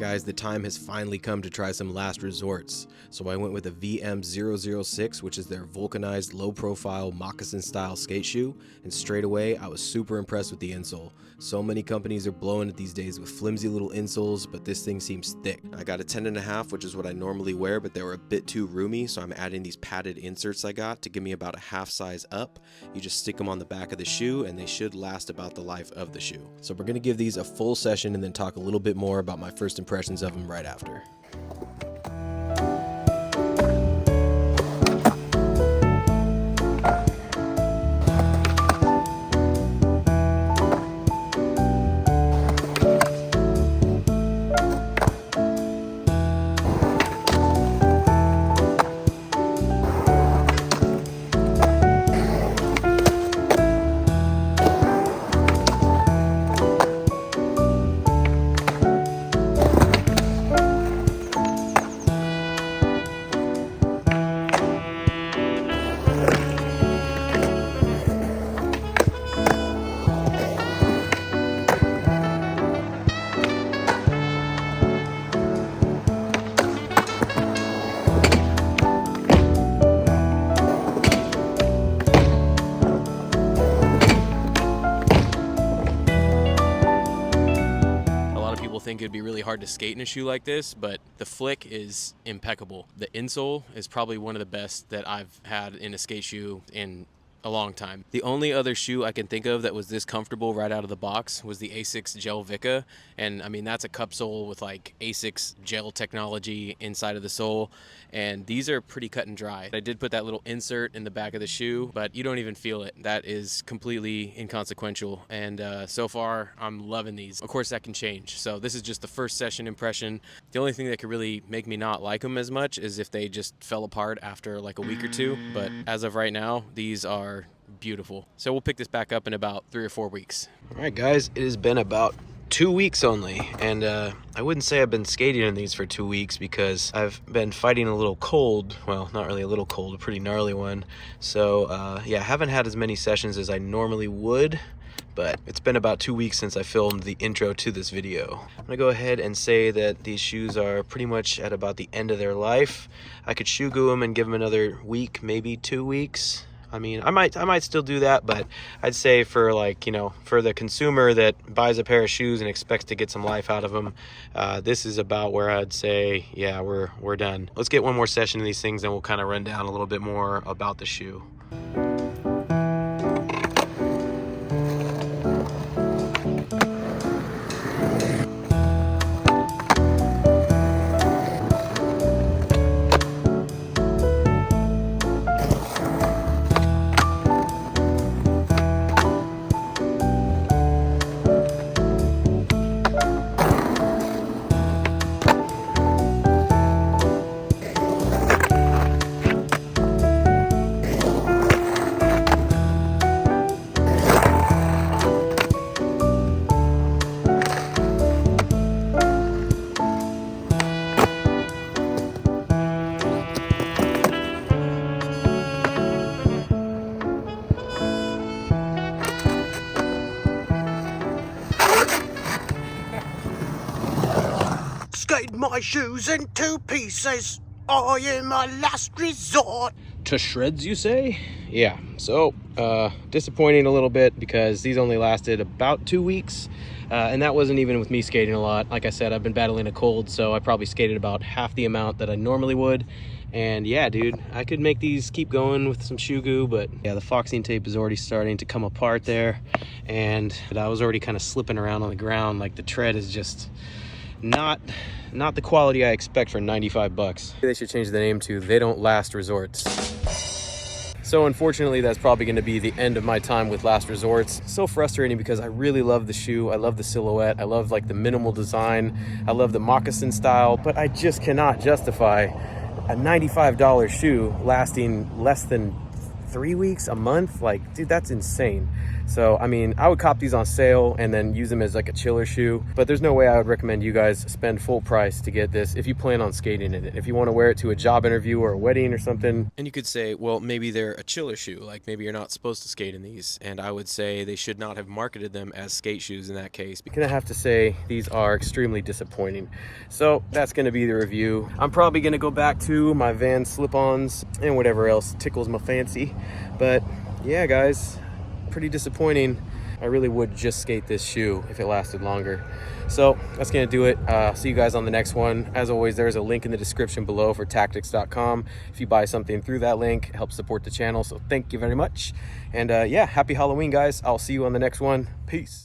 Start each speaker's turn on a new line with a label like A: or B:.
A: guys, the time has finally come to try some Last Resorts. So I went with a VM006, which is their vulcanized low-profile moccasin-style skate shoe, and straight away I was super impressed with the insole. So many companies are blowing it these days with flimsy little insoles, but this thing seems thick. I got a 10.5, which is what I normally wear, but they were a bit too roomy, so I'm adding these padded inserts I got to give me about a half size up. You just stick them on the back of the shoe, and they should last about the life of the shoe. So we're going to give these a full session and then talk a little bit more about my first impressions of them right after. Think it'd be really hard to skate in a shoe like this, but the flick is impeccable. The insole is probably one of the best that I've had in a skate shoe in a long time. The only other shoe I can think of that was this comfortable right out of the box was the Asics Gel Vika, and I mean that's a cup sole with like Asics gel technology inside of the sole, and these are pretty cut and dry. I did put that little insert in the back of the shoe, but you don't even feel it. That is completely inconsequential, and so far I'm loving these. Of course that can change, so this is just the first session impression. The only thing that could really make me not like them as much is if they just fell apart after like a week or two, but as of right now these are beautiful. So we'll pick this back up in about 3 or 4 weeks. All right guys, it has been about 2 weeks only, and I wouldn't say I've been skating in these for 2 weeks because I've been fighting a little cold. Well, not really a little cold, a pretty gnarly one. So yeah, I haven't had as many sessions as I normally would, but it's been about 2 weeks since I filmed the intro to this video. I'm gonna go ahead and say that these shoes are pretty much at about the end of their life. I could shoe glue them and give them another week, maybe 2 weeks. I mean, I might still do that, but I'd say for like, you know, for the consumer that buys a pair of shoes and expects to get some life out of them, this is about where I'd say, yeah, we're done. Let's get one more session of these things and we'll kind of run down a little bit more about the shoe. Skate my shoes in 2 pieces. I am my last resort. To shreds, you say? Yeah, so disappointing a little bit because these only lasted about 2 weeks. And that wasn't even with me skating a lot. Like I said, I've been battling a cold, so I probably skated about half the amount that I normally would. And yeah, dude, I could make these keep going with some shoe goo, but yeah, the foxing tape is already starting to come apart there. And I was already kind of slipping around on the ground. Like the tread is just not the quality I expect for 95 bucks. They should change the name to They Don't Last Resorts. So unfortunately, that's probably going to be the end of my time with Last Resorts. So frustrating because I really love the shoe. I love the silhouette. I love like the minimal design. I love the moccasin style, but I just cannot justify a $95 shoe lasting less than 3 weeks, a month. Like, dude, that's insane. So, I mean, I would cop these on sale and then use them as like a chiller shoe, but there's no way I would recommend you guys spend full price to get this if you plan on skating in it. If you want to wear it to a job interview or a wedding or something. And you could say, well, maybe they're a chiller shoe, like maybe you're not supposed to skate in these. And I would say they should not have marketed them as skate shoes in that case, because I have to say these are extremely disappointing. So that's going to be the review. I'm probably going to go back to my Van slip-ons and whatever else tickles my fancy. But yeah, guys, pretty disappointing. I really would just skate this shoe if it lasted longer. So that's gonna do it. See you guys on the next one. As always, there's a link in the description below for tactics.com. If you buy something through that link, it helps support the channel. So thank you very much. And yeah, happy Halloween, guys. I'll see you on the next one. Peace.